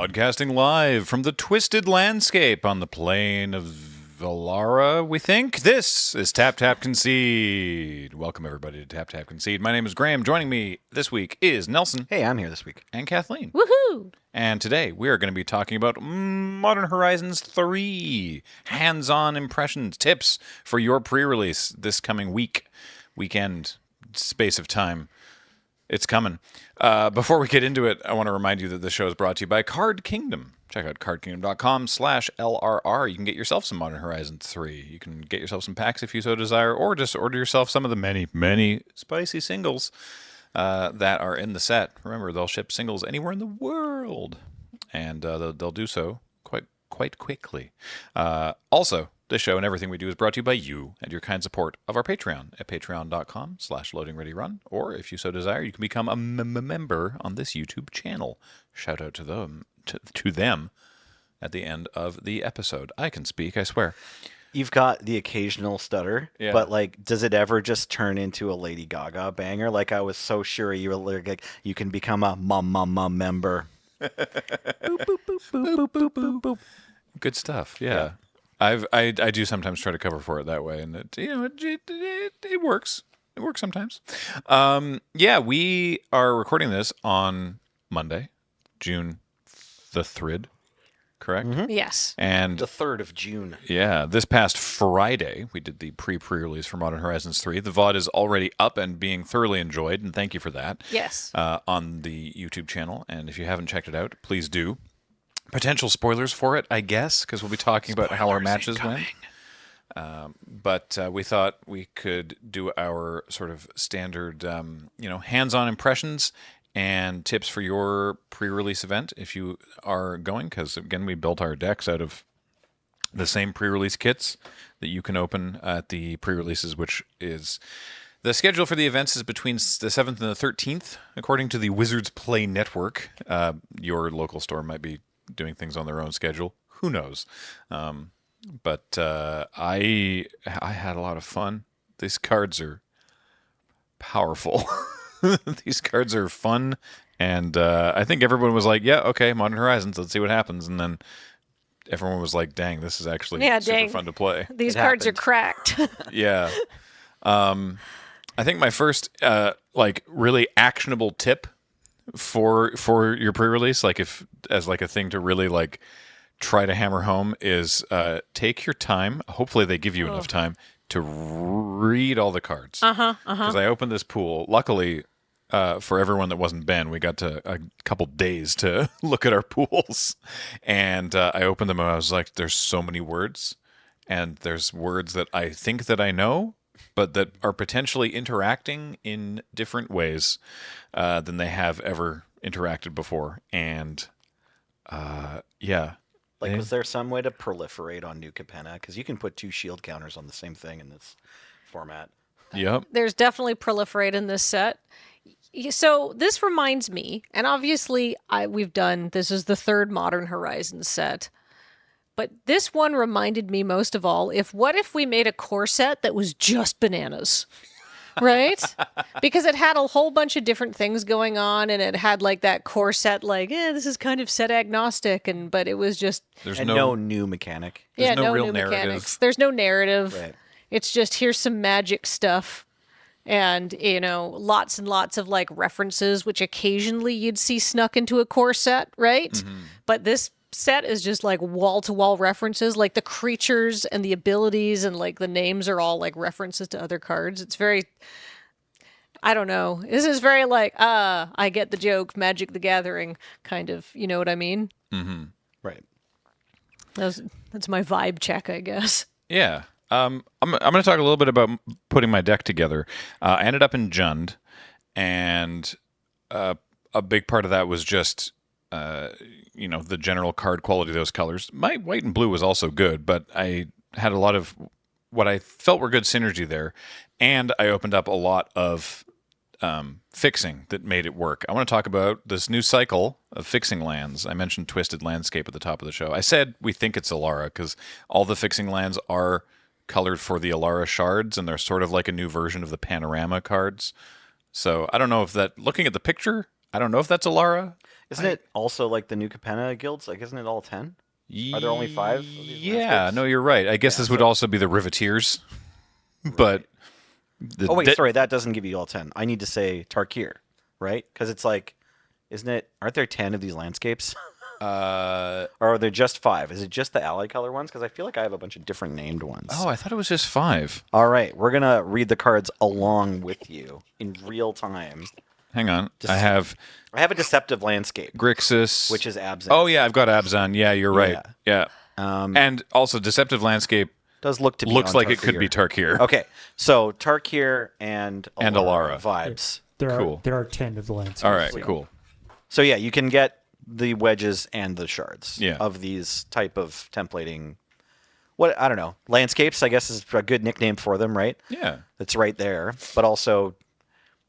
Broadcasting live from the twisted landscape on the plain of Valara, we think. This is Tap Tap Concede. Welcome, everybody, to Tap Tap Concede. My name is Graham. Joining me this week is Nelson. Hey, I'm here this week. And Kathleen. Woohoo! And today we are going to be talking about Modern Horizons 3. Hands-on impressions, tips for your pre-release this coming weekend, space of time. It's coming. Before we get into it, I want to remind you that this show is brought to you by Card Kingdom. Check out cardkingdom.com/LRR. You can get yourself some Modern Horizons 3. You can get yourself some packs if you so desire, or just order yourself some of the many, many spicy singles that are in the set. Remember, they'll ship singles anywhere in the world, and they'll do so quite quickly. Also, this show and everything we do is brought to you by you and your kind support of our Patreon at patreon.com/loadingreadyrun. Or if you so desire, you can become a member on this YouTube channel. Shout out to them at the end of the episode. I can speak, I swear. You've got the occasional stutter, Yeah. but like, does it ever just turn into a Lady Gaga banger? Like, I was so sure you were like, you can become a member. Boop, boop, boop, boop, boop, boop, boop. Good stuff. Yeah. I do sometimes try to cover for it that way, and it works. It works sometimes. We are recording this on Monday, June the 3rd, correct? Mm-hmm. Yes. And The 3rd of June. yeah, this past Friday, we did the pre-release for Modern Horizons 3. The VOD is already up and being thoroughly enjoyed, and thank you for that. Yes. On the YouTube channel, and if you haven't checked it out, please do. Potential spoilers for it, I guess, because we'll be talking about how our matches went. But we thought we could do our sort of standard, hands-on impressions and tips for your pre-release event if you are going, because, again, we built our decks out of the same pre-release kits that you can open at the pre-releases, which is... The schedule for the events is between the 7th and the 13th, according to the Wizards Play Network. Your local store might be doing things on their own schedule. Who knows? But I had a lot of fun. These cards are powerful. These cards are fun, and I think everyone was like, yeah, okay, Modern Horizons, let's see what happens. And then everyone was like, dang, this is actually super fun to play. These cards are cracked. Yeah. I think my first really actionable tip for your pre-release, as a thing to really try to hammer home, is take your time. Hopefully they give you enough time to read all the cards. Because I opened this pool. Luckily, for everyone that wasn't Ben, we got to a couple days to look at our pools, and I opened them and I was like, "There's so many words, and there's words that I think that I know, but that are potentially interacting in different ways than they have ever interacted before." And Was there some way to proliferate on New Capenna? Because you can put 2 shield counters on the same thing in this format. Yep. There's definitely proliferate in this set. So this reminds me, and obviously this is the 3rd Modern Horizons set. But this one reminded me most of all, what if we made a core set that was just bananas? Right? Because it had a whole bunch of different things going on, and it had that core set, this is kind of set agnostic, but it was just... There's no new mechanic. There's no real new narrative. mechanics. There's no narrative. Right. It's just, here's some magic stuff. And, lots and lots of references, which occasionally you'd see snuck into a core set, right? Mm-hmm. But this set is just wall-to-wall references, the creatures and the abilities and the names are all references to other cards. It's very, I don't know. This is very I get the joke, Magic the Gathering kind of, you know what I mean? Mm-hmm. Right. That's my vibe check, I guess. Yeah. I'm going to talk a little bit about putting my deck together. I ended up in Jund, and a big part of that was just the general card quality of those colors. My white and blue was also good, but I had a lot of what I felt were good synergy there, and I opened up a lot of fixing that made it work. I want to talk about this new cycle of fixing lands. I mentioned Twisted Landscape at the top of the show. I said we think it's Alara because all the fixing lands are colored for the Alara shards, and they're sort of like a new version of the Panorama cards. So I don't know if that, looking at the picture, I don't know if that's Alara. Isn't it also like the new Capenna guilds? Like, isn't it all 10? Are there only 5 of these Yeah, landscapes? no, you're right. I guess this would also be the Riveteers, but Oh wait, sorry, that doesn't give you all 10. I need to say Tarkir, right? Because it's like, isn't it? Aren't there 10 of these landscapes? Or are there just 5? Is it just the ally color ones? Because I feel like I have a bunch of different named ones. Oh, I thought it was just 5. All right, we're gonna read the cards along with you in real time. Hang on. I have I have a deceptive landscape, Grixis, which is Abzan. Oh yeah, I've got Abzan. Yeah, you're right. Yeah. Um, And also Deceptive Landscape does look to be looks on like it could be Tarkir. Okay, so Tarkir and Alara. vibes. Cool. There are 10 of the landscapes. All right, cool. So yeah, you can get the wedges and the shards Yeah. of these type of templating. What I don't know, landscapes. I guess is a good nickname for them, right? Yeah. That's right there. But also,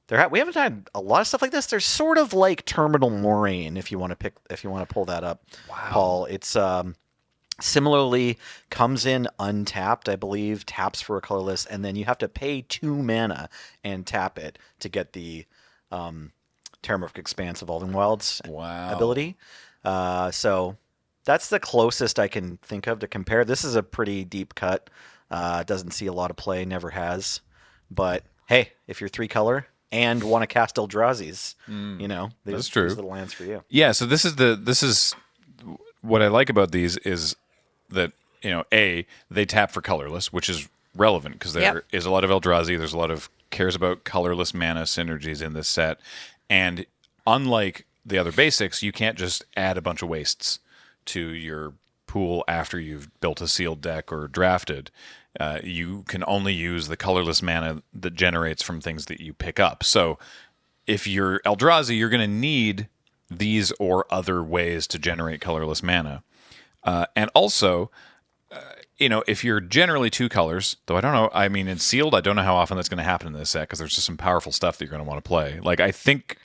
we haven't had a lot of stuff like this. There's sort of like Terminal Moraine, if you want to pull that up, Paul. It's similarly comes in untapped, I believe, taps for a colorless, and then you have to pay 2 mana and tap it to get the Terramorphic Expanse Evolving Wilds ability. So that's the closest I can think of to compare. This is a pretty deep cut. Doesn't see a lot of play, never has. But hey, if you're 3 color and want to cast Eldrazi's, That's true. These are the lands for you. Yeah, so this is what I like about these is that, they tap for colorless, which is relevant because there is a lot of Eldrazi, there's a lot of cares about colorless mana synergies in this set. And unlike the other basics, you can't just add a bunch of wastes to your pool after you've built a sealed deck or drafted. You can only use the colorless mana that generates from things that you pick up. So if you're Eldrazi, you're going to need these or other ways to generate colorless mana. And also, if you're generally 2 colors, though I don't know, I mean, in sealed, I don't know how often that's going to happen in this set because there's just some powerful stuff that you're going to want to play. Like, I think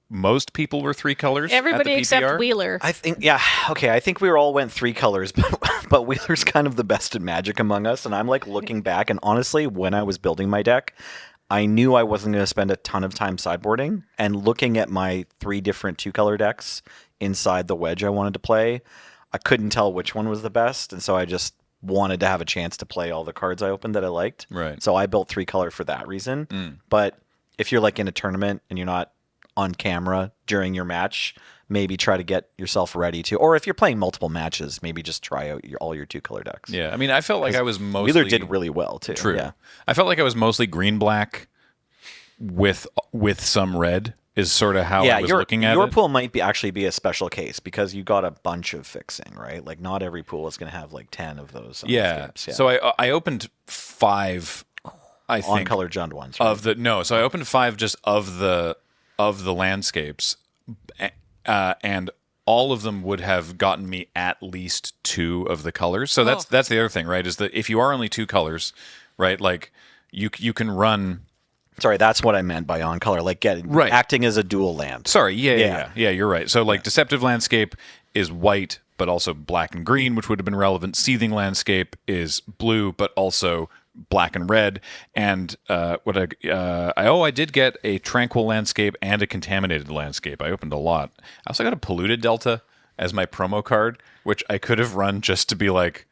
most people were 3 colors. Everybody at the except PTR. Wheeler. I think, okay. I think we all went 3 colors, but Wheeler's kind of the best at Magic among us. And I'm like looking back, and honestly, when I was building my deck, I knew I wasn't going to spend a ton of time sideboarding. And looking at my 3 different 2-color decks inside the wedge I wanted to play, I couldn't tell which one was the best, and so I just wanted to have a chance to play all the cards I opened that I liked. Right. So I built 3 color for that reason. But if you're like in a tournament and you're not on camera during your match, maybe try to get yourself ready to, or if you're playing multiple matches, maybe just try out all your 2-color decks. Yeah, I mean, I felt like I was mostly... Wheeler did really well, too. True. Yeah. I felt like I was mostly green-black with some red is sort of how I was looking at it. Your pool might actually be a special case because you got a bunch of fixing, right? Like not every pool is going to have like 10 of those. Yeah. So I opened 5, I think, on-color Jund ones. Right? So I opened 5 just of the landscapes, and all of them would have gotten me at least 2 of the colors. So that's the other thing, right? Is that if you are only 2 colors, right? Like you can run. Sorry, that's what I meant by on-color, like acting as a dual land. Sorry, yeah, you're right. So like Deceptive Landscape is white, but also black and green, which would have been relevant. Seething Landscape is blue, but also black and red. And I did get a Tranquil Landscape and a Contaminated Landscape. I opened a lot. I also got a Polluted Delta as my promo card, which I could have run just to be like,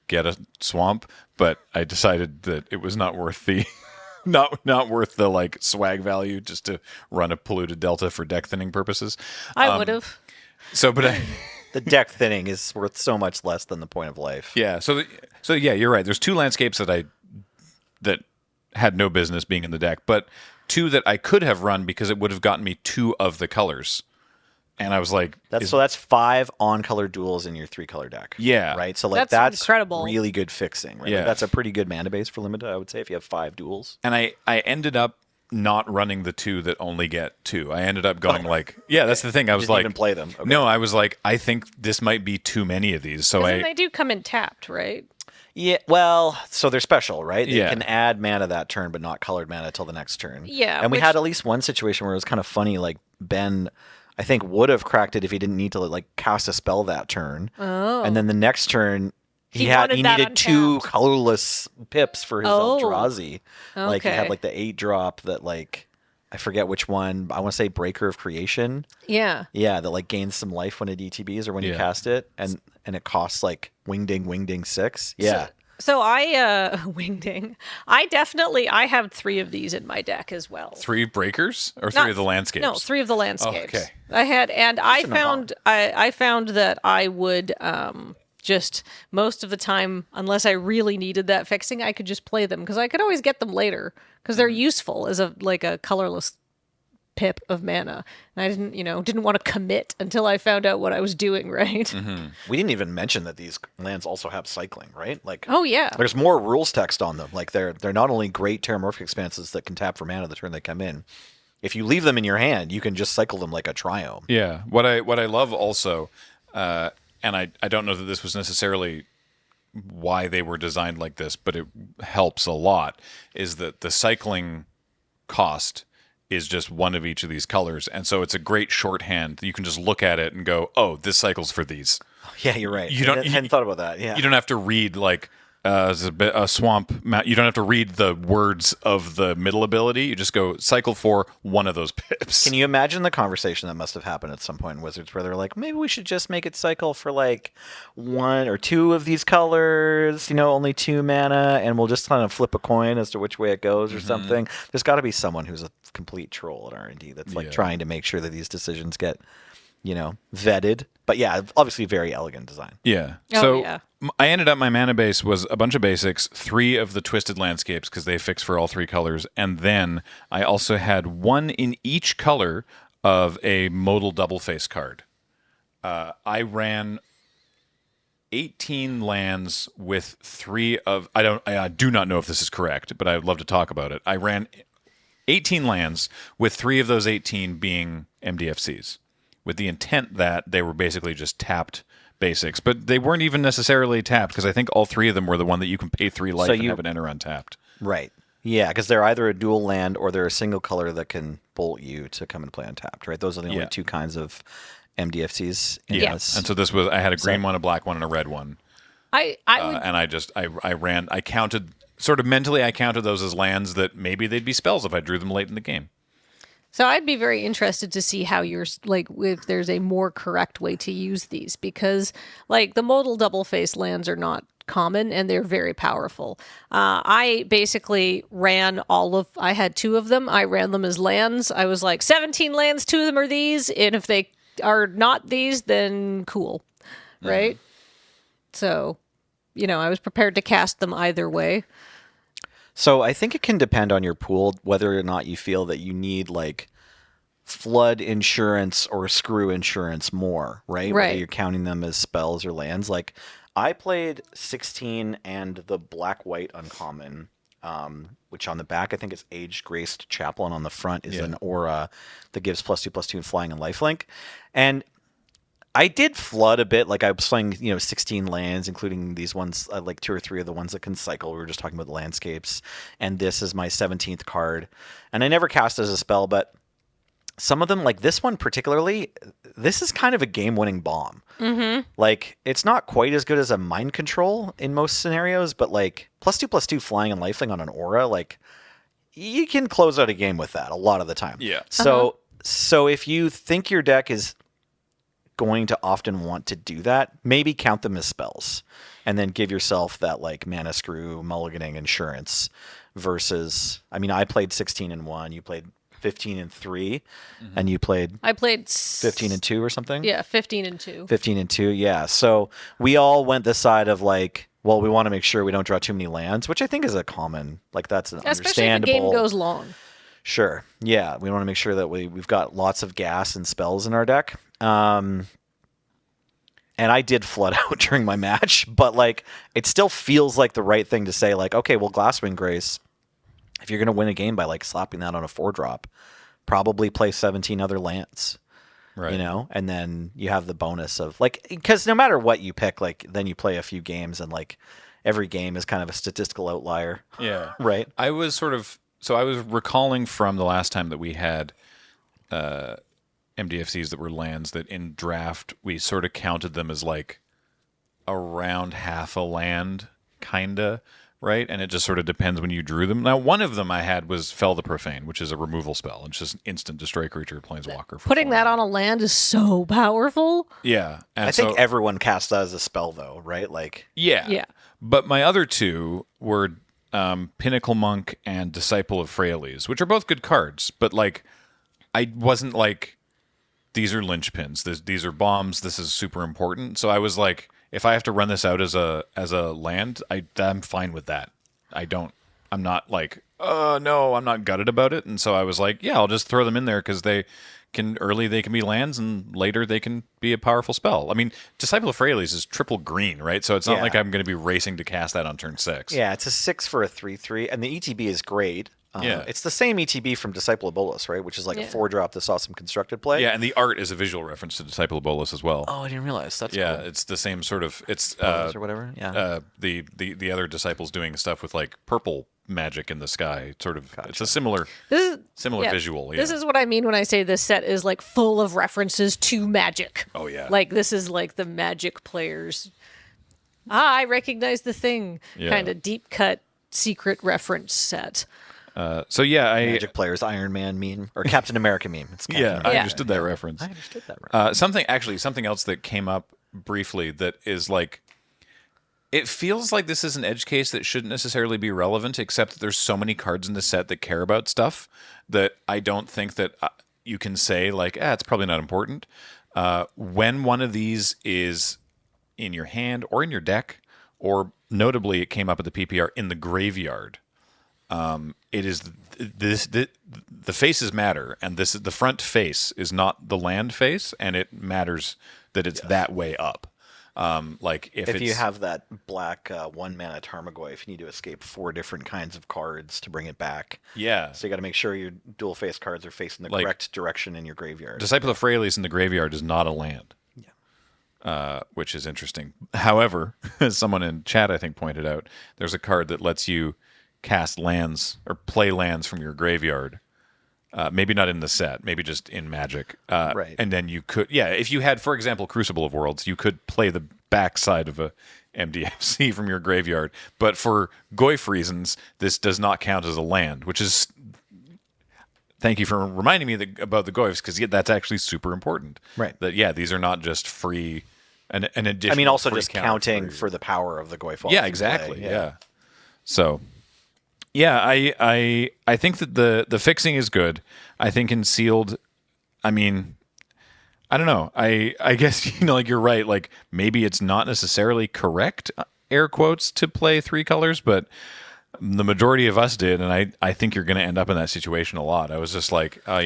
get a swamp, but I decided that it was not worth the... Not worth the like swag value just to run a Polluted Delta for deck thinning purposes. I would have. So, but the deck thinning is worth so much less than the point of life. Yeah. So yeah, you're right. There's 2 landscapes that had no business being in the deck, but 2 that I could have run because it would have gotten me 2 of the colors. And I was like, that's 5 on-color duels in your 3-color deck. Yeah. Right? So like That's incredible. Really good fixing. Right? Yeah. Like, that's a pretty good mana base for limited, I would say, if you have 5 duels. And I ended up not running the 2 that only get 2. I ended up going that's the thing. I was didn't like, even play them. Okay. No, I was like, I think this might be too many of these. So They do come in tapped, right? Yeah, well, so they're special, right? They Yeah. can add mana that turn, but not colored mana till the next turn. Yeah, And we had at least one situation where it was kind of funny, like Ben, I think, would have cracked it if he didn't need to like cast a spell that turn. Oh. And then the next turn, he wanted that needed 2 untapped. colorless pips for his Eldrazi. Like he had Okay. like the 8-drop that like I forget which one. I want to say Breaker of Creation. Yeah. Yeah, that like gains some life when it ETBs or when you Yeah. cast it, and it costs like Wingding 6. Yeah. So I wingding. I have 3 of these in my deck as well. 3 breakers or 3 Not- of the landscapes? No, 3 of the landscapes. okay. I had, and I Shouldn't have found that I would just most of the time, unless I really needed that fixing, I could just play them because I could always get them later because they're useful as a colorless pip of mana. And I didn't want to commit until I found out what I was doing, right? We didn't even mention that these lands also have cycling, right? Like, Oh yeah. there's more rules text on them. Like, they're not only great Terramorphic Expanses that can tap for mana the turn they come in. If you leave them in your hand, you can just cycle them like a Triome. Yeah. What I love also, and I don't know that this was necessarily why they were designed like this, but it helps a lot, is that the cycling cost is just one of each of these colors. And so it's a great shorthand. You can just look at it and go, oh, this cycle's for these. Yeah, you're right. You don't- I hadn't thought about that. Yeah. You don't have to read like a swamp. You don't have to read the words of the middle ability. You just go cycle for one of those pips. Can you imagine the conversation that must have happened at some point in Wizards where they're like, maybe we should just make it cycle for like 1 or 2 of these colors, only 2 mana, and we'll just kind of flip a coin as to which way it goes or something. There's got to be someone who's a complete troll at R&D that's like Yeah. trying to make sure that these decisions get, vetted. But yeah, obviously very elegant design. Yeah. Oh, So yeah. I ended up, my mana base was a bunch of basics, 3 of the Twisted Landscapes because they fix for all 3 colors, and then I also had 1 in each color of a modal double face card. I ran 18 lands with 3 of, I do not know if this is correct, but I would love to talk about it. I ran 18 lands with 3 of those 18 being MDFCs, with the intent that they were basically just tapped basics, but they weren't even necessarily tapped because I think all 3 of them were the one that you can pay 3 life and have it enter untapped. Right. Yeah, because they're either a dual land or they're a single color that can bolt you to come and play untapped, right? Those are the only Yeah. 2 kinds of MDFCs in Yeah. this. And so this was, I had a green one, a black one, and a red one. I would And I counted, sort of mentally, I counted those as lands that maybe they'd be spells if I drew them late in the game. So I'd be very interested to see how if there's a more correct way to use these because like the modal double face lands are not common and they're very powerful. I basically ran I had 2 of them. I ran them as lands. I was like 17 lands, 2 of them are these. And if they are not these, then cool. Right? So, I was prepared to cast them either way. So I think it can depend on your pool whether or not you feel that you need like flood insurance or screw insurance more, right? Right. Whether you're counting them as spells or lands. Like I played 16 and the black-white uncommon, which on the back I think is Age Graced Chaplain. On the front is an aura that gives +2/+2 in flying and lifelink. And I did flood a bit. Like I was playing, 16 lands, including these ones, like 2 or 3 of the ones that can cycle. We were just talking about the landscapes. And this is my 17th card. And I never cast as a spell, but some of them, like this one particularly, this is kind of a game-winning bomb. Mm-hmm. Like, it's not quite as good as a mind control in most scenarios, but like +2/+2 flying and lifelink on an aura, like you can close out a game with that a lot of the time. Yeah. So if you think your deck is going to often want to do that, maybe count them as spells and then give yourself that like mana screw mulliganing insurance versus, I played 16 and 1, you played 15 and 3, and you played I played 15 and 2 or something? Yeah, 15 and 2. 15 and 2, yeah. So we all went the side of like, well, we want to make sure we don't draw too many lands, which I think is a common, like that's an Especially understandable. if the game goes long. Sure. Yeah, we want to make sure that we've got lots of gas and spells in our deck. And I did flood out during my match, but like it still feels like the right thing to say, like, okay, well, Glasswing Grace, if you're going to win a game by like slapping that on a 4-drop, probably play 17 other lands. Right. And then you have the bonus of like, because no matter what you pick, like then you play a few games and like every game is kind of a statistical outlier. Yeah. Right. I was recalling from the last time that we had MDFCs that were lands that in draft we sort of counted them as like around half a land, kinda. right? And it just sort of depends when you drew them. Now, one of them I had was Fell the Profane, which is a removal spell. It's just instant destroy creature, planeswalker. Putting that on a land is so powerful. Yeah. And I think everyone casts that as a spell, though, right? Like, yeah. Yeah. But my other two were Pinnacle Monk and Disciple of Prerelease, which are both good cards. But, like, I wasn't like, these are linchpins. These are bombs. This is super important. So I was like, if I have to run this out as a land, I'm fine with that. I'm not like, oh no, I'm not gutted about it. And so I was like, yeah, I'll just throw them in there because they can be lands and later they can be a powerful spell. I mean, Disciple of Prerelease is triple green, right? So it's not like I'm going to be racing to cast that on turn 6. yeah, it's a 6 for a 3/3, and the ETB is great. Yeah. It's the same ETB from Disciple of Bolas, right? Which is like a 4-drop that's awesome constructed play. Yeah, and the art is a visual reference to Disciple of Bolas as well. Oh, I didn't realize. That's yeah, cool. it's the same sort of Or whatever. Yeah. the other disciples doing stuff with like purple magic in the sky. Sort of, Gotcha. it's a similar visual. Yeah. This is what I mean when I say this set is like full of references to Magic. Oh yeah. Like this is like the Magic players. I recognize the thing. Yeah. Kind of deep cut secret reference set. So yeah, Magic players, Iron Man meme or Captain America meme. It's Captain yeah, America. I understood that reference. I understood that reference. Something else that came up briefly that is like, it feels like this is an edge case that shouldn't necessarily be relevant, except that there's so many cards in the set that care about stuff that I don't think that you can say like, it's probably not important. When one of these is in your hand or in your deck, or notably it came up at the PPR in the graveyard. It is the faces matter, and this is the front face is not the land face, and it matters that it's that way up. Like if you have that black 1-mana Tarmogoyf, you need to escape 4 different kinds of cards to bring it back. Yeah, So you got to make sure your dual face cards are facing the correct direction in your graveyard. Disciple of Prerelease in the graveyard is not a land. Which is interesting. However, as someone in chat I think pointed out, there's a card that lets you cast lands or play lands from your graveyard. Maybe not in the set, maybe just in Magic. Right. And then you could, if you had, for example, Crucible of Worlds, you could play the backside of a MDFC from your graveyard. But for Goyf reasons, this does not count as a land, which is... Thank you for reminding me about the Goyfs, because that's actually super important. Right. That, these are not just free, an additional I mean, also free just counter counting for the power of the Goyf. Yeah, exactly. Yeah. So, I think that the fixing is good. I think in sealed, I mean, I don't know. I guess like you're right. Like maybe it's not necessarily correct, air quotes, to play 3 colors, but the majority of us did, and I think you're going to end up in that situation a lot. I was just like, I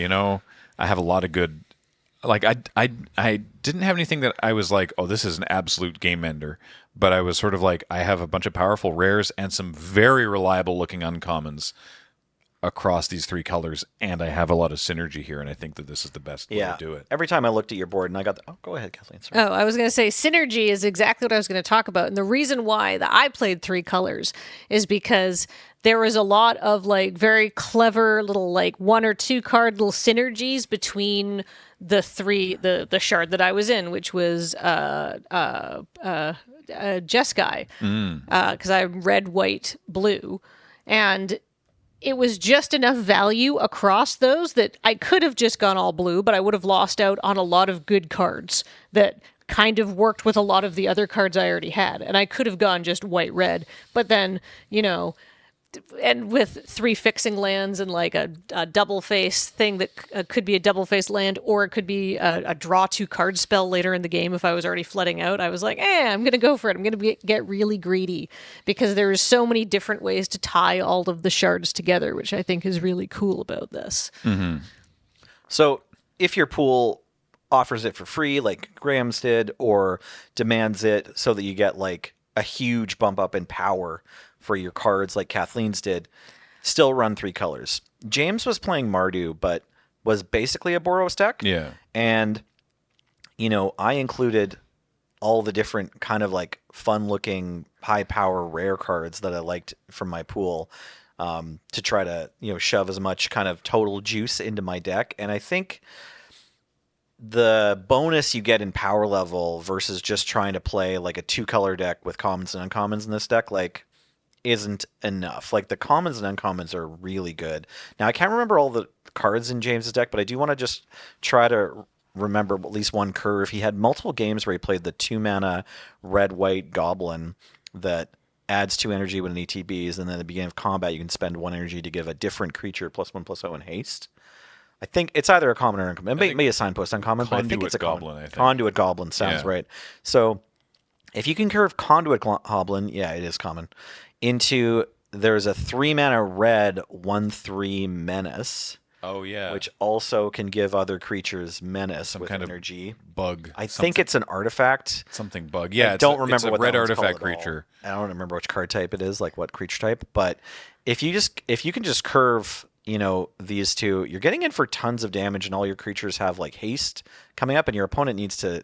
have a lot of good. Like I didn't have anything that I was like, oh, this is an absolute game ender. But I was sort of like, I have a bunch of powerful rares and some very reliable looking uncommons across these 3 colors, and I have a lot of synergy here, and I think that this is the best way to do it. Every time I looked at your board and I got the... Oh, go ahead, Kathleen. Sorry. Oh, I was going to say synergy is exactly what I was going to talk about. And the reason why that I played 3 colors is because there was a lot of like very clever little like 1 or 2 card little synergies between the 3, the shard that I was in, which was Jeskai, because I'm red, white, blue, and it was just enough value across those that I could have just gone all blue, but I would have lost out on a lot of good cards that kind of worked with a lot of the other cards I already had. And I could have gone just white, red, but then, and with 3 fixing lands and like a double face thing that could be a double face land, or it could be a draw 2 card spell later in the game if I was already flooding out. I was like, I'm going to go for it. I'm going to get really greedy because there's so many different ways to tie all of the shards together, which I think is really cool about this. Mm-hmm. So if your pool offers it for free, like Graham's did, or demands it so that you get like a huge bump up in power for your cards like Kathleen's did, still run 3 colors. James was playing Mardu, but was basically a Boros deck. Yeah. And, I included all the different kind of like fun-looking, high-power rare cards that I liked from my pool to try to, shove as much kind of total juice into my deck. And I think the bonus you get in power level versus just trying to play like a 2-color deck with commons and uncommons in this deck, like, isn't enough. Like the commons and uncommons are really good. Now I can't remember all the cards in James's deck, but I do want to just try to remember at least one curve. He had multiple games where he played the 2-mana red-white goblin that adds 2 energy when an ETBs, and then at the beginning of combat you can spend 1 energy to give a different creature +1/+0 in haste. I think it's either a common or uncommon. It may a signpost uncommon, but I think it's a Goblin, common. I think. Conduit Goblin sounds right. So if you can curve Conduit Goblin, yeah, it is common, into there's a 3-mana red 1/3 menace. Oh yeah. Which also can give other creatures menace with kind of energy. Bug. I think it's an artifact. Something bug. Yeah, I don't remember it's a what red that one's artifact called at all. creature. I don't remember which card type it is, like what creature type. But if you can just curve, these two, you're getting in for tons of damage, and all your creatures have like haste coming up, and your opponent needs to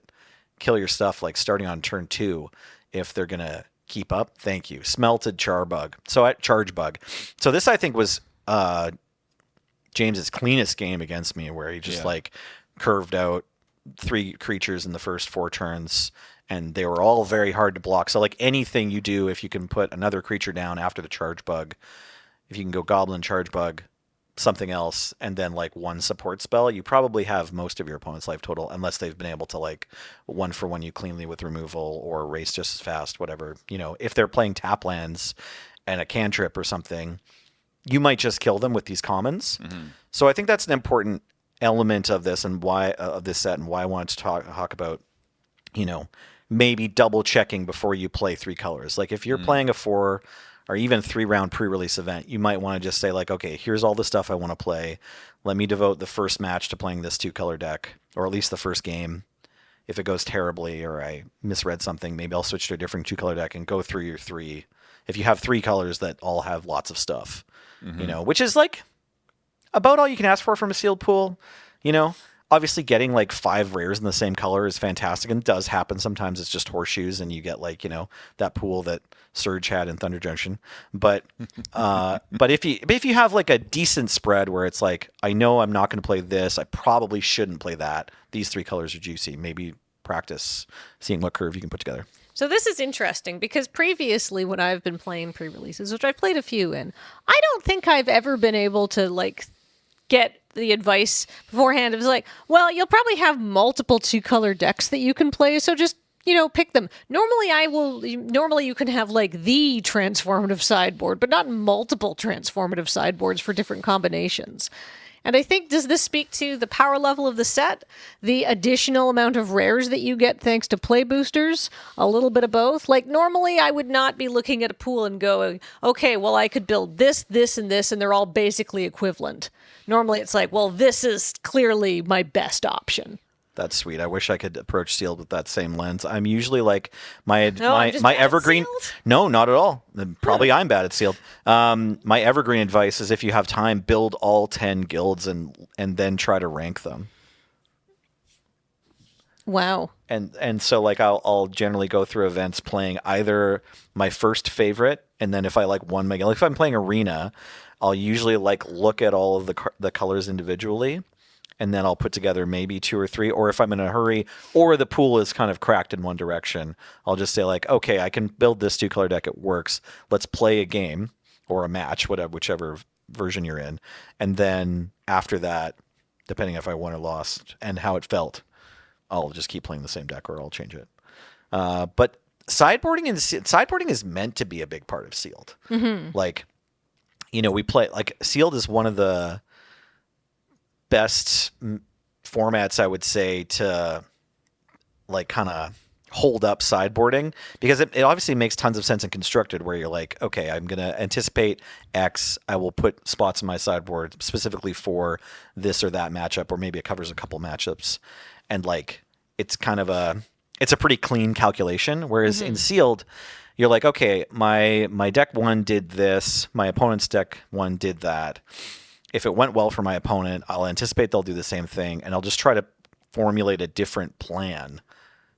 kill your stuff like starting on turn 2 if they're gonna keep up. Thank you, Smelted Charge Bug. So this I think was James's cleanest game against me, where he just like curved out 3 creatures in the first 4 turns, and they were all very hard to block. So like anything you do, if you can put another creature down after the charge bug, if you can go goblin, charge bug, something else, and then like 1 support spell, you probably have most of your opponent's life total, unless they've been able to like 1-for-1 you cleanly with removal or race just as fast, whatever. If they're playing tap lands and a cantrip or something, you might just kill them with these commons. Mm-hmm. So I think that's an important element of this and why of this set, and why I wanted to talk about, maybe double checking before you play 3 colors. Like if you're playing a 4 or even 3-round pre-release event, you might want to just say like, okay, here's all the stuff I want to play. Let me devote the first match to playing this 2-color deck, or at least the first game. If it goes terribly or I misread something, maybe I'll switch to a different 2-color deck and go through your 3. If you have 3 colors that all have lots of stuff. Which is like about all you can ask for from a sealed pool. Obviously getting like 5 rares in the same color is fantastic, and it does happen. Sometimes it's just horseshoes and you get like, that pool that Surge had in Thunder Junction. But if you have like a decent spread where it's like, I know I'm not going to play this, I probably shouldn't play that, these 3 colors are juicy. Maybe practice seeing what curve you can put together. So this is interesting because previously when I've been playing pre-releases, which I've played a few in, I don't think I've ever been able to like get the advice beforehand. It was like, well, you'll probably have multiple 2-color decks that you can play, so just, pick them. Normally you can have like the transformative sideboard, but not multiple transformative sideboards for different combinations. And I think, does this speak to the power level of the set, the additional amount of rares that you get thanks to play boosters, a little bit of both? Like normally I would not be looking at a pool and going, okay, well I could build this, this, and this, and they're all basically equivalent. Normally it's like, well, this is clearly my best option. That's sweet. I wish I could approach sealed with that same lens. I'm usually like my bad evergreen. at sealed? No, not at all. Probably I'm bad at sealed. My evergreen advice is if you have time, build all 10 guilds and then try to rank them. Wow. And so like I'll generally go through events playing either my first favorite, and then if I like one guild, like if I'm playing arena, I'll usually like look at all of the colors individually, and then I'll put together maybe 2 or 3, or if I'm in a hurry or the pool is kind of cracked in one direction, I'll just say like, okay, I can build this 2-color deck. It works. Let's play a game or a match, whichever version you're in. And then after that, depending if I won or lost and how it felt, I'll just keep playing the same deck or I'll change it. But sideboarding is meant to be a big part of sealed. Mm-hmm. Like, we play like sealed is one of the best formats, I would say, to like kind of hold up sideboarding, because it obviously makes tons of sense in constructed, where you're like, okay, I'm going to anticipate X. I will put spots in my sideboard specifically for this or that matchup, or maybe it covers a couple matchups. And like, it's a pretty clean calculation. Whereas in sealed, you're like, okay, my deck 1 did this, my opponent's deck 1 did that. If it went well for my opponent, I'll anticipate they'll do the same thing, and I'll just try to formulate a different plan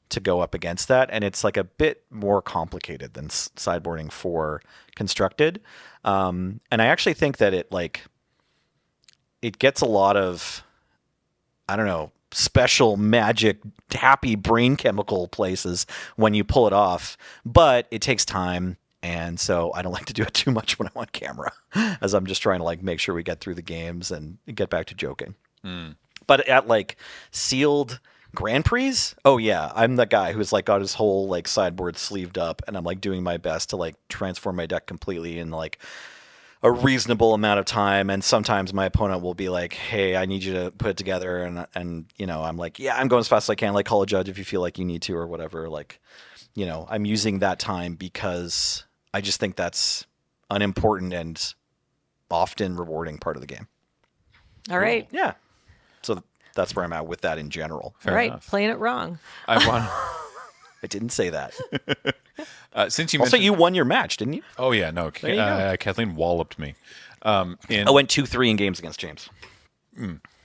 to go up against that. And it's like a bit more complicated than sideboarding for constructed. And I actually think that it gets a lot of, I don't know, special magic, happy brain chemical places when you pull it off, but it takes time. And so I don't like to do it too much when I'm on camera, as I'm just trying to like make sure we get through the games and get back to joking. But at like sealed Grand Prix, oh yeah, I'm the guy who's like got his whole like sideboard sleeved up, and I'm like doing my best to like transform my deck completely in like a reasonable amount of time. And sometimes my opponent will be like, hey, I need you to put it together, and you know, I'm like, yeah, I'm going as fast as I can, like call a judge if you feel like you need to or whatever. Like, you know, I'm using that time because I just think that's an important and often rewarding part of the game. All right. Yeah. So that's where I'm at with that in general. All right. enough. Playing it wrong. I want. I didn't say that. Since you Also, mentioned, you won your match, didn't you? oh yeah, no, you go. Kathleen walloped me. I went 2-3 in games against James.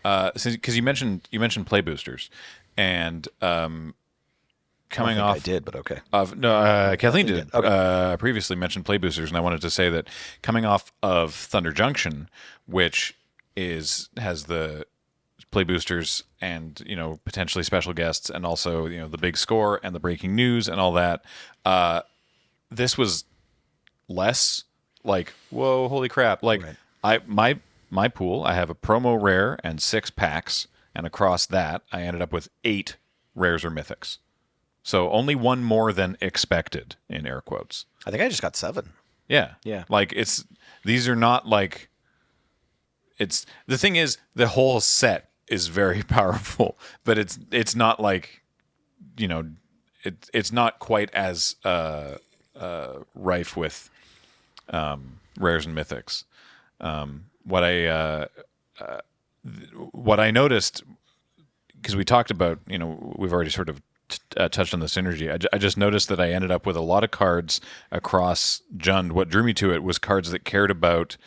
Because you mentioned play boosters, and coming I off think I did, but okay. of no, Kathleen did. Okay. Previously mentioned play boosters, and I wanted to say that coming off of Thunder Junction, which has the play boosters and, you know, potentially special guests, and also, you know, the big score and the breaking news and all that. This was less like, whoa, holy crap! Like my pool, I have a promo rare and 6 packs, and across that, I ended up with 8 rares or mythics. So only one more than expected, in air quotes. I think I just got 7. Yeah. Yeah. Like these are not like, the thing is, the whole set is very powerful, but it's not like, you know, it's not quite as rife with rares and mythics. What I noticed, because we talked about, you know, we've already sort of touched on the synergy. I just noticed that I ended up with a lot of cards across Jund. What drew me to it was cards that cared about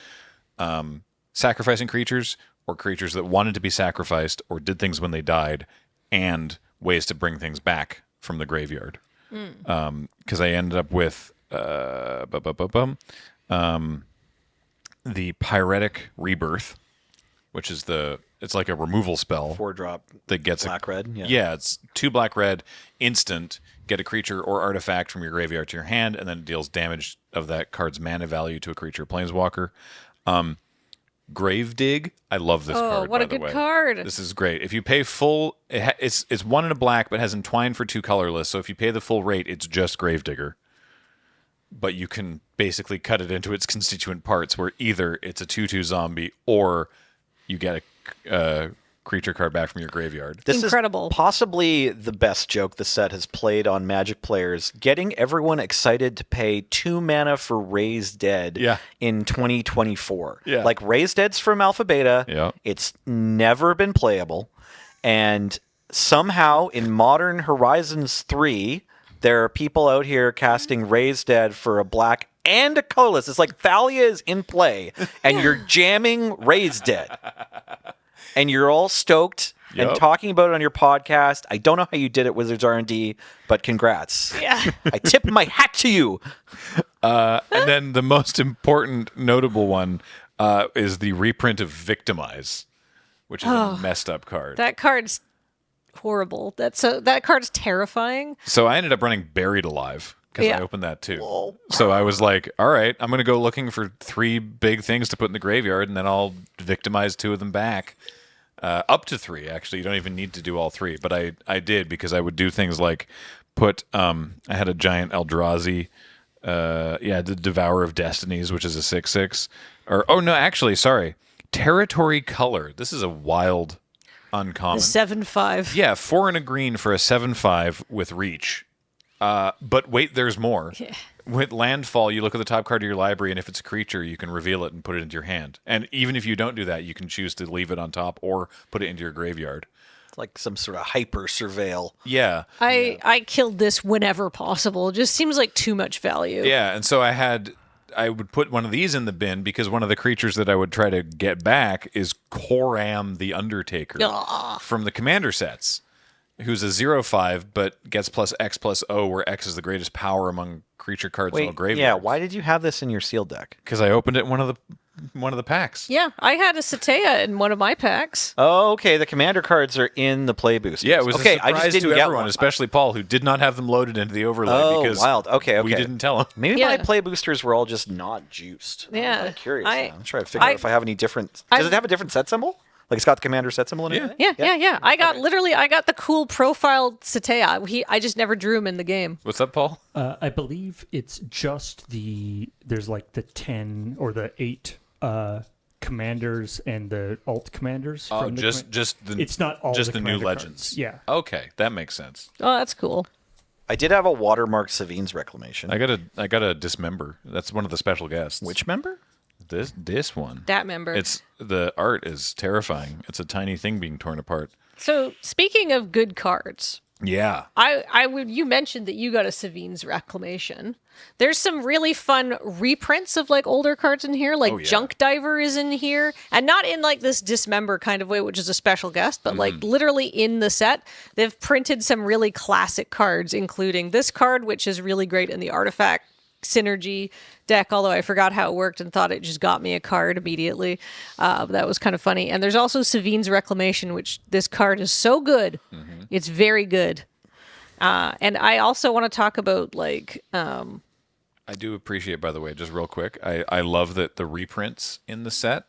sacrificing creatures, or creatures that wanted to be sacrificed or did things when they died, and ways to bring things back from the graveyard. Because I ended up with the Pyretic Rebirth, which is it's like a removal spell. 4-drop that gets black-red. Yeah, it's 2 black-red, instant. Get a creature or artifact from your graveyard to your hand, and then it deals damage of that card's mana value to a creature or planeswalker. Grave Dig, I love this card. Oh, what by a the good way. card. This is great. If you pay full, it's 1 and a black, but has Entwined for 2 colorless. So if you pay the full rate, it's just Gravedigger. But you can basically cut it into its constituent parts, where either it's a 2/2 zombie, or you get a creature card back from your graveyard. This Incredible. is possibly the best joke the set has played on Magic players, getting everyone excited to pay 2 mana for Raised Dead in 2024. Yeah. Like, Raised Dead's from Alpha Beta. Yeah. It's never been playable. And somehow in Modern Horizons 3, there are people out here casting Raised Dead for a black and a colorless. It's like Thalia is in play, and you're jamming Raised Dead. And you're all stoked and talking about it on your podcast. I don't know how you did it, Wizards R&D, but congrats. Yeah. I tip my hat to you. And then the most important, notable one is the reprint of Victimize, which is a messed up card. That card's horrible. That card's terrifying. So I ended up running Buried Alive, because I opened that too. Whoa. So I was like, all right, I'm going to go looking for 3 big things to put in the graveyard, and then I'll victimize 2 of them back. Up to 3, actually. You don't even need to do all 3. But I did, because I would do things like put... I had a giant Eldrazi, the Devourer of Destinies, which is a 6/6. Territory Color. This is a wild, uncommon. The 7/5. Yeah, 4 and a green for a 7/5 with reach. But wait, there's more. Yeah. With landfall, you look at the top card of your library, and if it's a creature, you can reveal it and put it into your hand. And even if you don't do that, you can choose to leave it on top or put it into your graveyard. It's like some sort of hyper surveil. Yeah. I killed this whenever possible. It just seems like too much value. Yeah, and so I would put one of these in the bin, because one of the creatures that I would try to get back is Koram the Undertaker from the Commander sets, who's a 0/5 but gets +X+O, where X is the greatest power among creature cards in all graveyards. Yeah, why did you have this in your sealed deck? Because I opened it in one of the one of the packs. Yeah, I had a Satea in one of my packs. Oh, okay. The commander cards are in the play boosters. Yeah, it was okay. a surprise I just didn't to get everyone, one. especially Paul, who did not have them loaded into the overlay Oh, because wild. Okay, we didn't tell him. Maybe Yeah. my play boosters were all just not juiced. Yeah. I'm curious. I- now. I'm trying to figure out if I have any different. Does it have a different set symbol? Like it's got the commander set symbol in it? Yeah. Yeah. I got the cool profile Satea. I just never drew him in the game. What's up, Paul? I believe it's just there's like the 10 or the 8 commanders and the alt commanders. Oh, from the it's not all just the the new commander legends. cards. Yeah. Okay, that makes sense. Oh, that's cool. I did have a watermarked Savine's Reclamation. I got a dismember. That's one of the special guests. Which member? This one? That member. It's the art is terrifying. It's a tiny thing being torn apart. So speaking of good cards, Yeah. you mentioned that you got a Savine's Reclamation. There's some really fun reprints of like older cards in here, like Oh, yeah. Junk Diver is in here, and not in like this dismember kind of way, which is a special guest, but like literally in the set, they've printed some really classic cards, including this card, which is really great in the Artifact Synergy deck, although I forgot how it worked and thought it just got me a card immediately. That was kind of funny. And there's also Savine's Reclamation, which this card is so good. It's very good. And I also want to talk about like I do appreciate, by the way, just real quick, I love that the reprints in the set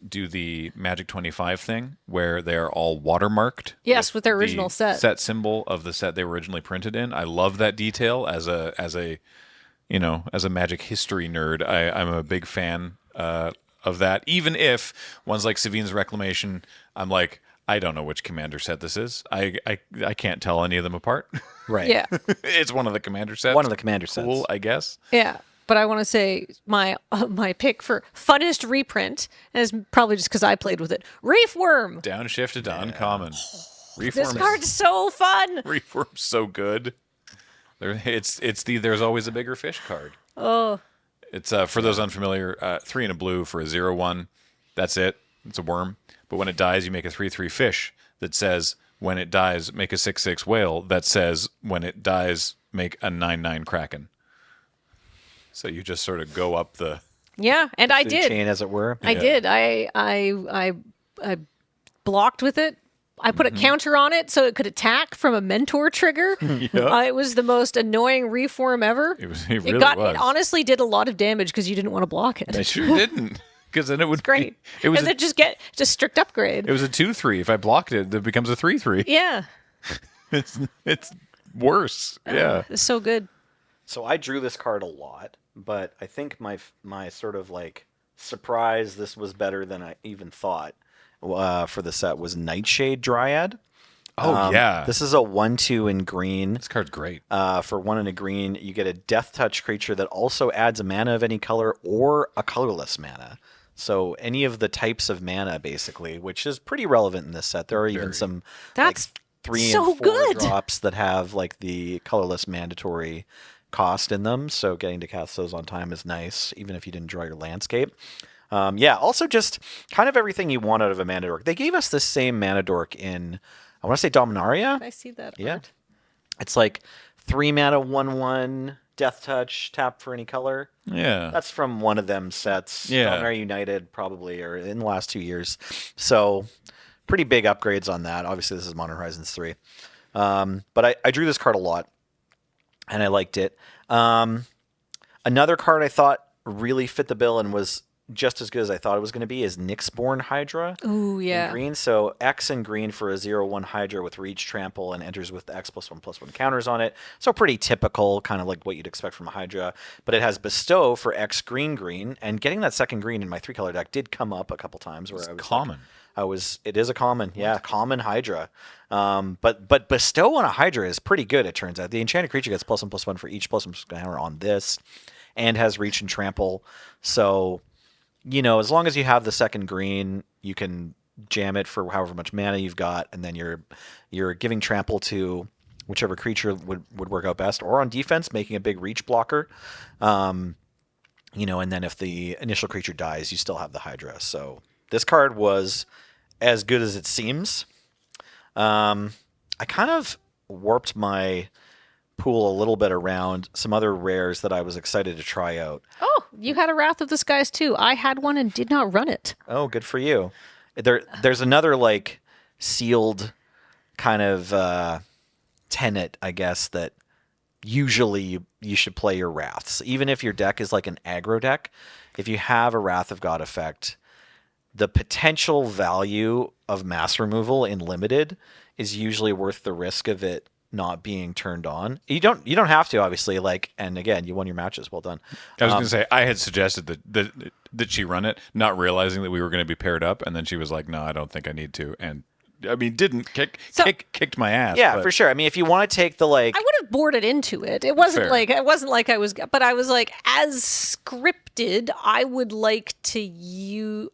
do the Magic 25 thing where they are all watermarked. Yes, with their the original set. Set symbol of the set they were originally printed in. I love that detail as a Magic history nerd. I'm a big fan of that. Even if ones like Savine's Reclamation, I'm like, I don't know which commander set this is. I can't tell any of them apart. Right. yeah. It's one of the commander sets. One of the commander sets. Cool, I guess. Yeah. But I want to say my pick for funnest reprint, and it's probably just because I played with it, Reef Worm. Downshifted to uncommon. This Reform card's so fun. Reform's so good. There's always a bigger fish card. Oh. It's for those unfamiliar, 3 and a blue for a 0/1. That's it. It's a worm. But when it dies, you make a 3/3 fish that says when it dies, make a 6/6 whale that says when it dies, make a 9/9 kraken. So you just sort of go up the Yeah, and I Food did. chain, as it were. I did. I blocked with it. I put a counter on it so it could attack from a mentor trigger. It was the most annoying reform ever. It really was. It honestly did a lot of damage because you didn't want to block it. I sure didn't. Because then it would Great. It was and then just strict upgrade. it was a 2/3. If I blocked it, it becomes a 3/3. Yeah. It's worse. Yeah. It's so good. So I drew this card a lot, but I think my sort of like surprise this was better than I even thought for the set was Nightshade Dryad. Oh yeah. This is a 1/2 in green. This card's great. For 1 and a green, you get a Death Touch creature that also adds a mana of any color or a colorless mana. So any of the types of mana, basically, which is pretty relevant in this set. There are even some That's like 3 so and 4 good. drops that have like the colorless mandatory cost in them. So getting to cast those on time is nice, even if you didn't draw your landscape. Also just kind of everything you want out of a mana dork. They gave us the same mana dork in, I want to say Dominaria. I see that. Yeah. art. It's like 3 mana, 1/1, Death Touch, tap for any color. Yeah. That's from one of them sets. Yeah. Dominaria United, probably, or in the last 2 years. So, pretty big upgrades on that. Obviously, this is Modern Horizons 3. But I drew this card a lot, and I liked it. Another card I thought really fit the bill and was just as good as I thought it was going to be is Nyxborn Hydra. Ooh, In yeah. green, so X in green for a 0/1 Hydra with reach, trample, and enters with the X+1/+1 counters on it. So pretty typical, kind of like what you'd expect from a Hydra. But it has Bestow for X green, and getting that second green in my 3-color deck did come up a couple times. Where It's I was common. it is a common, common Hydra. But Bestow on a Hydra is pretty good, it turns out. The enchanted creature gets +1/+1 for each +1 counter on this, and has reach and trample. So, as long as you have the second green, you can jam it for however much mana you've got, and then you're giving trample to whichever creature would work out best, or on defense, making a big reach blocker. And then if the initial creature dies, you still have the Hydra. So this card was as good as it seems. I kind of warped my pool a little bit around some other rares that I was excited to try out. Oh, you had a Wrath of the Skies too. I had one and did not run it. Oh, good for you. There's another like sealed kind of tenet, I guess, that usually you should play your Wraths. Even if your deck is like an aggro deck, if you have a Wrath of God effect, the potential value of mass removal in limited is usually worth the risk of it not being turned on. You don't have to, obviously, like, and again, you won your matches. Well done. I was going to say, I had suggested that she run it, not realizing that we were going to be paired up, and then she was like, no, I don't think I need to. And I mean, didn't kicked my ass. Yeah, but for sure. I mean, if you want to take the like, I would have boarded into it. It wasn't Fair. like I was, but I was like, as scripted, I would like to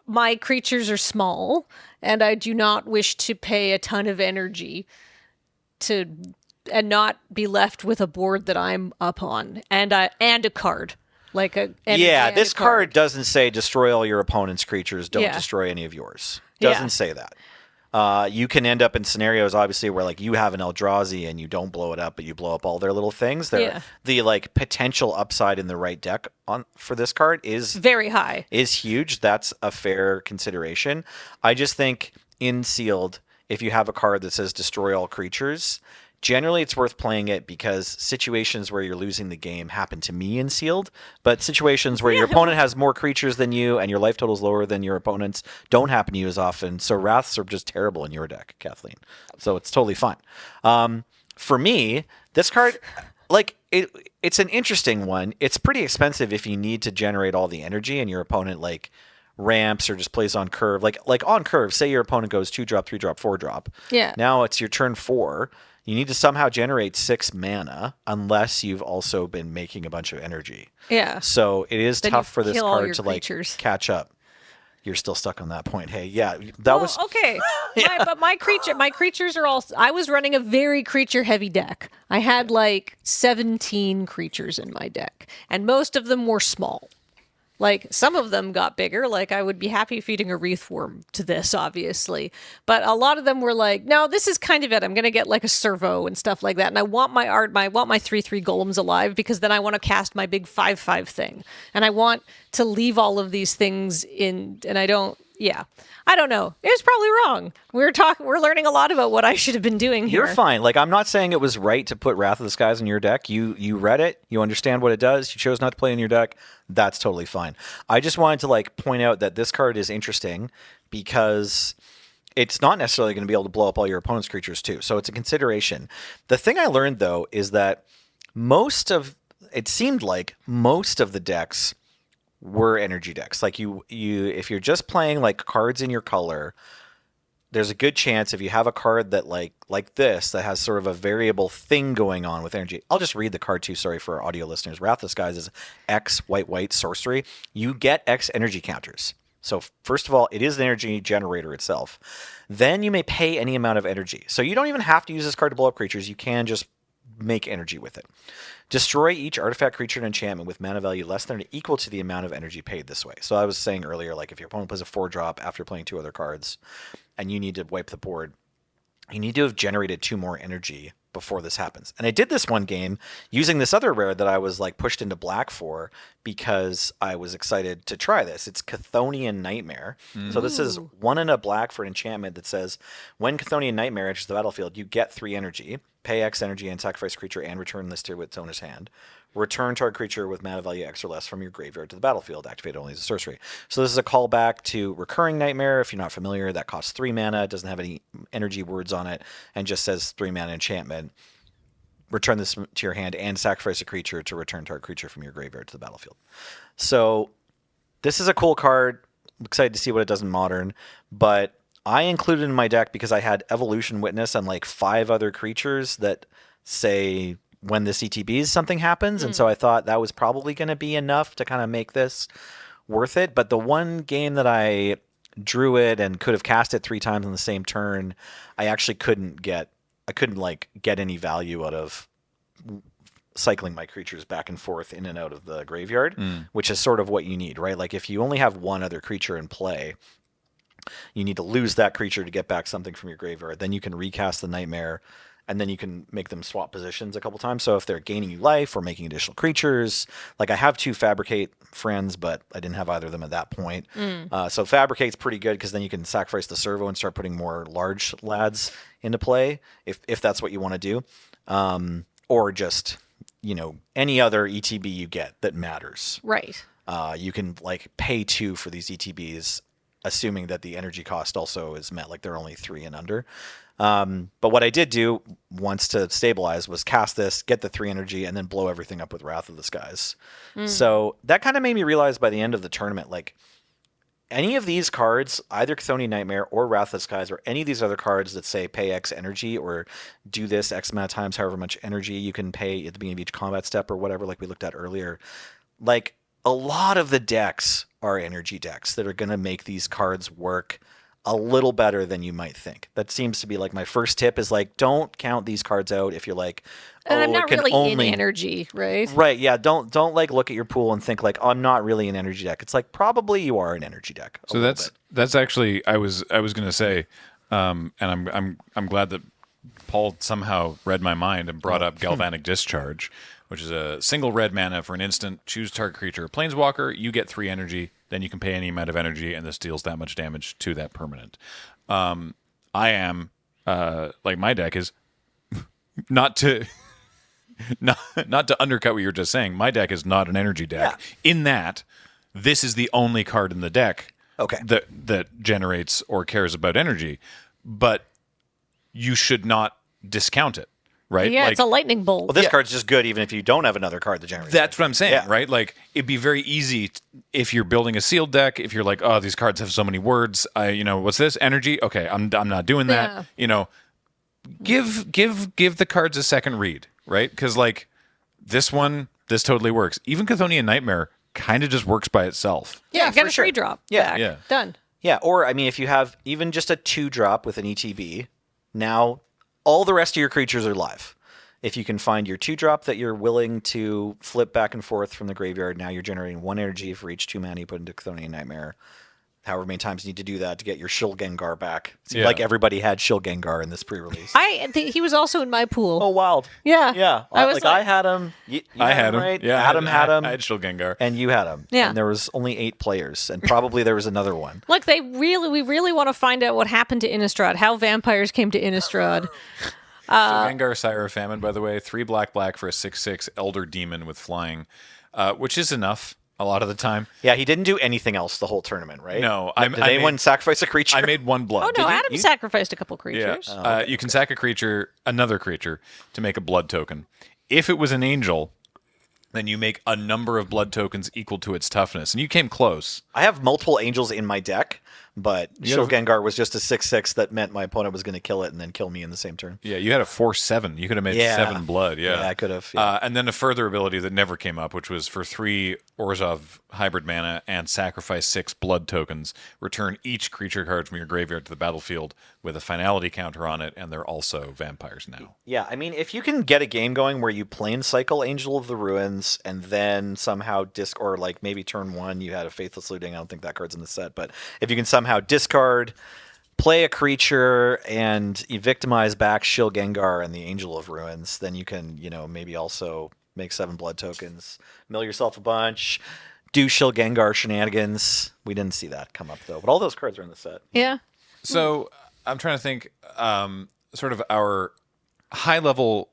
my creatures are small, and I do not wish to pay a ton of energy and not be left with a board that I'm up on and a card. This card doesn't say destroy all your opponent's creatures, don't Yeah. destroy any of yours. Yeah. Doesn't say that. You can end up in scenarios, obviously, where like you have an Eldrazi and you don't blow it up, but you blow up all their little things. The like potential upside in the right deck for this card is very high. Is huge. That's a fair consideration. I just think in sealed, if you have a card that says destroy all creatures, generally it's worth playing it because situations where you're losing the game happen to me in sealed, but situations where your opponent has more creatures than you and your life total is lower than your opponent's don't happen to you as often. So Wraths are just terrible in your deck, Kathleen. So it's totally fine. For me, this card, like it's an interesting one. It's pretty expensive if you need to generate all the energy and your opponent like ramps or just plays on curve. Like on curve, say your opponent goes 2-drop, 3-drop, 4-drop. Yeah. Now it's your turn 4. You need to somehow generate 6 mana unless you've also been making a bunch of energy. Yeah. So it is Then tough you for this kill all card your to like creatures. catch up. You're still stuck on that point. Hey, yeah, that was okay. But my creatures are all. I was running a very creature heavy deck. I had like 17 creatures in my deck, and most of them were small. Like, some of them got bigger. Like, I would be happy feeding a Wreathworm to this, obviously. But a lot of them were like, no, this is kind of it. I'm going to get, like, a Servo and stuff like that. And I want my 3/3 golems alive because then I want to cast my big 5/5 thing. And I want to leave all of these things in, and I don't know. It was probably wrong. We're learning a lot about what I should have been doing here. You're fine. Like, I'm not saying it was right to put Wrath of the Skies in your deck. You read it. You understand what it does. You chose not to play in your deck. That's totally fine. I just wanted to like point out that this card is interesting because it's not necessarily going to be able to blow up all your opponent's creatures too. So it's a consideration. The thing I learned though is that it seemed like most of the decks were energy decks. Like you if you're just playing like cards in your color, there's a good chance if you have a card that like this that has sort of a variable thing going on with energy. I'll just read the card too, sorry for our audio listeners. Wrath of the Skies is X white sorcery. You get X energy counters. So first of all, it is an energy generator itself. Then you may pay any amount of energy. So you don't even have to use this card to blow up creatures. You can just make energy with it. Destroy each artifact, creature, and enchantment with mana value less than or equal to the amount of energy paid this way. So I was saying earlier, like if your opponent plays a 4-drop after playing 2 other cards and you need to wipe the board, you need to have generated 2 more energy before this happens. And I did this one game using this other rare that I was like pushed into black for because I was excited to try this. It's Chthonian Nightmare. So this is 1 and a black for an enchantment that says when Chthonian Nightmare enters the battlefield, you get 3 energy. Pay X energy and sacrifice creature and return this to its owner's hand. Return target creature with mana value X or less from your graveyard to the battlefield. Activate only as a sorcery. So this is a callback to Recurring Nightmare. If you're not familiar, that costs 3 mana. It doesn't have any energy words on it and just says 3 mana enchantment. Return this to your hand and sacrifice a creature to return target creature from your graveyard to the battlefield. So this is a cool card. I'm excited to see what it does in Modern, but I included in my deck because I had Evolution Witness and like 5 other creatures that say when the CTBs something happens. And so I thought that was probably going to be enough to kind of make this worth it. But the one game that I drew it and could have cast it 3 times on the same turn, I actually couldn't get any value out of cycling my creatures back and forth in and out of the graveyard, which is sort of what you need, right? Like if you only have 1 other creature in play, you need to lose that creature to get back something from your graveyard. Then you can recast the Nightmare and then you can make them swap positions a couple times. So if they're gaining you life or making additional creatures, like I have 2 Fabricate friends, but I didn't have either of them at that point. So Fabricate's pretty good because then you can sacrifice the servo and start putting more large lads into play if that's what you want to do, or just any other ETB you get that matters. Right. You can like pay 2 for these ETBs, assuming that the energy cost also is met, like they're only 3 and under. But what I did do once to stabilize was cast this, get the 3 energy, and then blow everything up with Wrath of the Skies. So that kind of made me realize by the end of the tournament, like any of these cards, either Chthonian Nightmare or Wrath of the Skies, or any of these other cards that say pay X energy or do this X amount of times, however much energy you can pay at the beginning of each combat step or whatever, like we looked at earlier, like a lot of the decks are energy decks that are going to make these cards work a little better than you might think. That seems to be like my first tip is like, don't count these cards out if you're like, And I'm it not can really only... in energy, right? Right, yeah. Don't like look at your pool and think like, oh, I'm not really an energy deck. It's like probably you are an energy deck. So that's actually I was going to say, and I'm glad that Paul somehow read my mind and brought up Galvanic Discharge, which is a single red mana for an instant. Choose target creature, Planeswalker. You get 3 energy. Then you can pay any amount of energy, and this deals that much damage to that permanent. I am like my deck is not to undercut what you were just saying. My deck is not an energy deck. In that, this is the only card in the deck that generates or cares about energy, but you should not discount it. Right? Yeah, like, it's a lightning bolt. Well, this card's just good even if you don't have another card that generates. That's what I'm saying, Yeah. right? Like it'd be very easy if you're building a sealed deck. If you're like, oh, these cards have so many words. What's this energy? Okay, I'm not doing that. Yeah. Give the cards a second read, right? Because like this totally works. Even Chthonian Nightmare kind of just works by itself. Yeah, get for a sure. 3-drop. Yeah. back. Yeah. Done. Yeah, or I mean, if you have even just a 2-drop with an ETB, now all the rest of your creatures are live. If you can find your 2-drop that you're willing to flip back and forth from the graveyard, now you're generating 1 energy for each 2 mana you put into Chthonian Nightmare. However many times you need to do that to get your Shil Gengar back. It seemed like everybody had Shil Gengar in this pre-release. I think he was also in my pool. Oh, wild. Yeah. Yeah. I was I had him. You I had him. right? Yeah, Adam had him. I had Shil Gengar. And you had him. Yeah. And there was only 8 players. And probably there was another one. Look, we really want to find out what happened to Innistrad, how vampires came to Innistrad. Shil Gengar, Sire of Famine, by the way, 3 black for a 6/6 Elder Demon with flying, which is enough a lot of the time. Yeah, he didn't do anything else the whole tournament, right? No, Did anyone sacrifice a creature? I made 1 blood. Oh, no, Adam sacrificed a couple creatures. Yeah. You can sack another creature, to make a blood token. If it was an angel, then you make a number of blood tokens equal to its toughness. And you came close. I have multiple angels in my deck, but Shil Gengar was just a 6/6 that meant my opponent was going to kill it and then kill me in the same turn. Yeah, you had a 4/7. You could have made 7 blood. Yeah, I could have. Yeah. And then a further ability that never came up, which was for 3 Orzhov hybrid mana and sacrifice 6 blood tokens. Return each creature card from your graveyard to the battlefield with a finality counter on it, and they're also vampires now. Yeah, I mean, if you can get a game going where you plane cycle Angel of the Ruins and then somehow or like maybe turn 1 you had a Faithless Looting. I don't think that card's in the set, but if you can somehow discard, play a creature, and you victimize back Shil Gengar and the Angel of Ruins, then you can, maybe also make 7 blood tokens, mill yourself a bunch, do Shil Gengar shenanigans. We didn't see that come up though, but all those cards are in the set. Yeah. So I'm trying to think, sort of our high level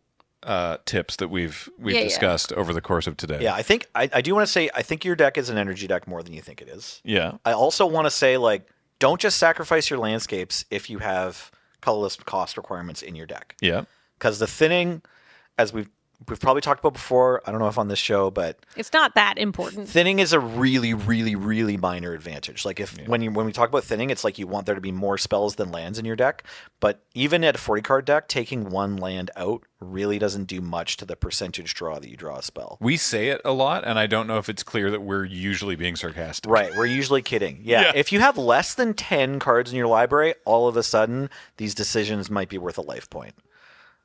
tips that we've discussed over the course of today. Yeah, I think I do want to say I think your deck is an energy deck more than you think it is. Yeah. I also want to say don't just sacrifice your landscapes if you have colorless cost requirements in your deck. Yeah. Because the thinning, as we've probably talked about before, I don't know if on this show, but It's not that important. thinning is a really, really, really minor advantage. Like when we talk about thinning, it's like you want there to be more spells than lands in your deck. But even at a 40 card deck, taking 1 land out really doesn't do much to the percentage draw that you draw a spell. We say it a lot, and I don't know if it's clear that we're usually being sarcastic. Right, we're usually kidding. Yeah, if you have less than 10 cards in your library, all of a sudden, these decisions might be worth a life point.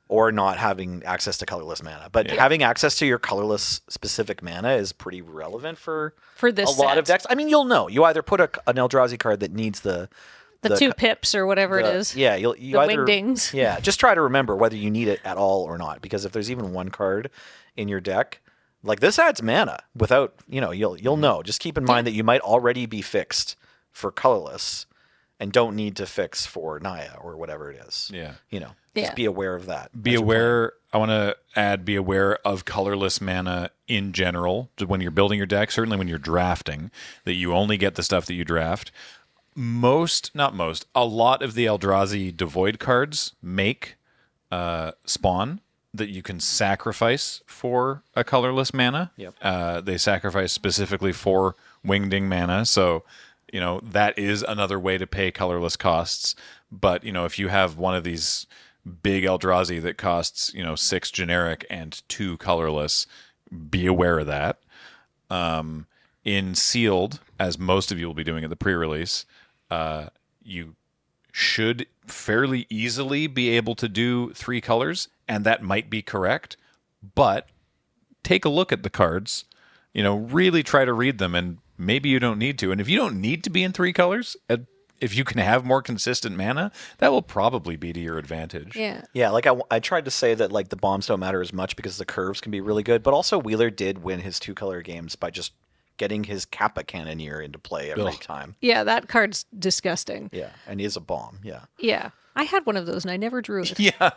Or not having access to colorless mana. But having access to your colorless specific mana is pretty relevant for this a lot of set. decks. I mean, you'll know. You either put an Eldrazi card that needs the The 2 pips or whatever it is. Yeah, you The either wingdings. Yeah, just try to remember whether you need it at all or not. Because if there's even one card in your deck, like this adds mana without you'll know. Just keep in mind that you might already be fixed for colorless, and don't need to fix for Naya or whatever it is. Yeah. Just be aware of that. Be aware. I want to add, be aware of colorless mana in general when you're building your deck. Certainly when you're drafting, that you only get the stuff that you draft. A lot of the Eldrazi Devoid cards make spawn that you can sacrifice for a colorless mana. Yep. They sacrifice specifically for Wingding mana, so that is another way to pay colorless costs. But if you have one of these big Eldrazi that costs 6 generic and 2 colorless, be aware of that. In sealed, as most of you will be doing at the pre-release, you should fairly easily be able to do 3 colors, and that might be correct. But take a look at the cards, really try to read them, and maybe you don't need to. And if you don't need to be in 3 colors, if you can have more consistent mana, that will probably be to your advantage. Yeah, like I tried to say that like the bombs don't matter as much because the curves can be really good, but also Wheeler did win his 2-color games by just getting his Kappa Cannoneer into play every time. Yeah, that card's disgusting. Yeah, and he is a bomb, Yeah. I had one of those and I never drew it. Yeah.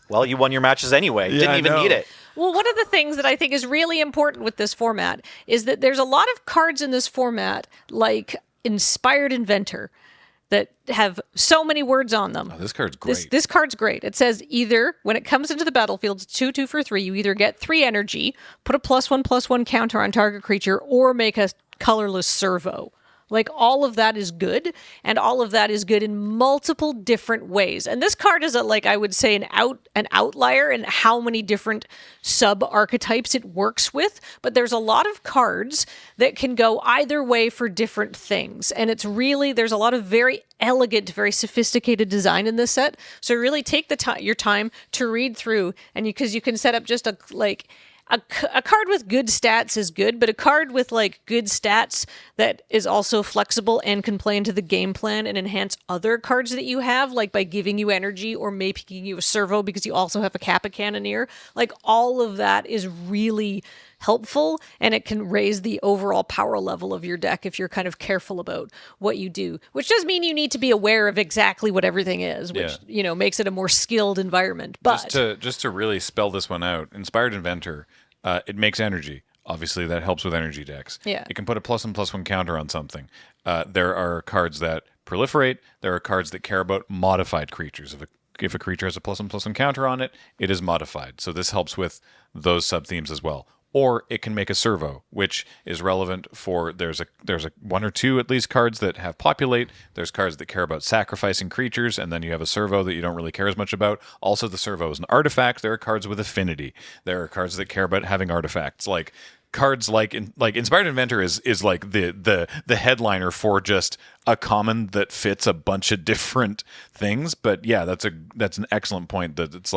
Well, you won your matches anyway. You didn't even need it. Well, one of the things that I think is really important with this format is that there's a lot of cards in this format, like Inspired Inventor, that have so many words on them. Oh, this card's great. This card's great. It says either, when it comes into the battlefield, it's 2/2 for 3, you either get 3 energy, put a +1/+1 counter on target creature, or make a colorless servo. Like, all of that is good, and all of that is good in multiple different ways. And this card is I would say an outlier in how many different sub-archetypes it works with, but there's a lot of cards that can go either way for different things. And there's a lot of very elegant, very sophisticated design in this set. So really take your time to read through, and because you can set up just a card with good stats is good, but a card with good stats that is also flexible and can play into the game plan and enhance other cards that you have, like by giving you energy or making you a servo because you also have a Kappa Cannoneer. All of that is really helpful, and it can raise the overall power level of your deck if you're kind of careful about what you do, which does mean you need to be aware of exactly what everything is, which makes it a more skilled environment. But just to really spell this one out, Inspired Inventor, it makes energy. Obviously, that helps with energy decks. Yeah. It can put a +1/+1 counter on something. There are cards that proliferate. There are cards that care about modified creatures. If a creature has a +1/+1 counter on it, it is modified. So this helps with those sub-themes as well. Or it can make a servo, which is relevant for there's a 1 or 2 at least cards that have populate. There's cards that care about sacrificing creatures, and then you have a servo that you don't really care as much about. Also, the servo is an artifact. There are cards with affinity. There are cards that care about having artifacts. Cards like Inspired Inventor is like the headliner for just a common that fits a bunch of different things. But yeah, that's an excellent point. That it's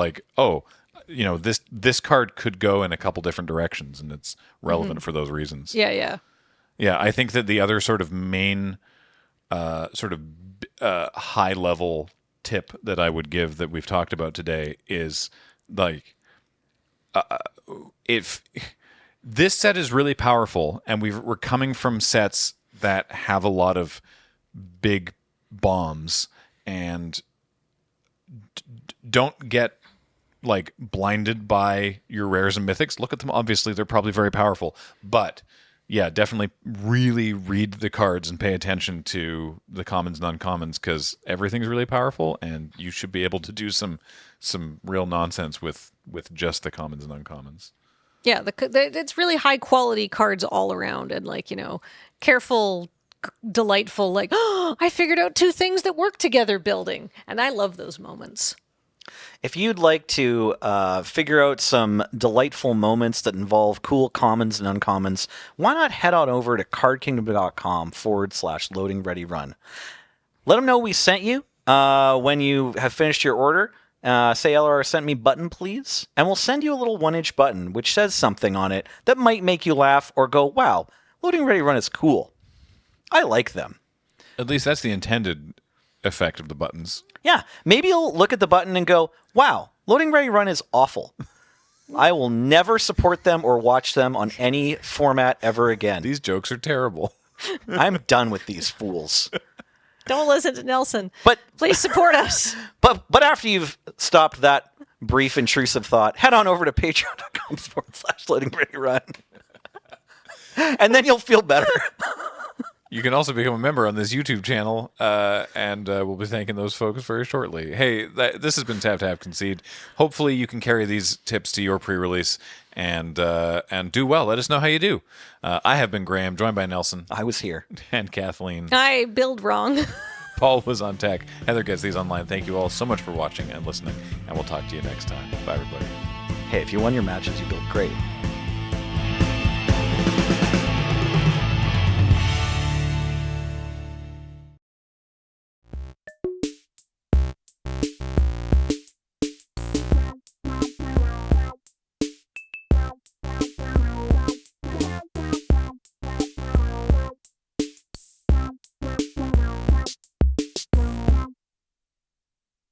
this card could go in a couple different directions, and it's relevant for those reasons. Yeah. I think that the other sort of main high level tip that I would give that we've talked about today is if this set is really powerful, and we're coming from sets that have a lot of big bombs, and don't get blinded by your rares and mythics. Look at them. Obviously, they're probably very powerful. But yeah, definitely really read the cards and pay attention to the commons and uncommons, because everything's really powerful, and you should be able to do some real nonsense with just the commons and uncommons. Yeah, it's really high quality cards all around, and careful, delightful, I figured out 2 things that work together building. And I love those moments. If you'd like to figure out some delightful moments that involve cool commons and uncommons, why not head on over to cardkingdom.com/loading-ready-run. Let them know we sent you when you have finished your order. Say LRR sent me button, please, and we'll send you a little 1-inch button which says something on it that might make you laugh or go, wow, Loading Ready Run is cool. I like them. At least that's the intended effect of the buttons. Yeah, maybe you'll look at the button and go, wow, Loading Ready Run is awful. I will never support them or watch them on any format ever again. These jokes are terrible. I'm done with these fools. Don't listen to Nelson. But Please support us. but after you've stopped that brief intrusive thought, head on over to patreon.com/Loading Ready Run. And then you'll feel better. You can also become a member on this YouTube channel, and we'll be thanking those folks very shortly. Hey, this has been Tap Concede. Hopefully you can carry these tips to your pre-release and do well. Let us know how you do. I have been Graham, joined by Nelson. I was here. And Kathleen. I build wrong. Paul was on tech. Heather gets these online. Thank you all so much for watching and listening, and we'll talk to you next time. Bye, everybody. Hey, if you won your matches, you built great.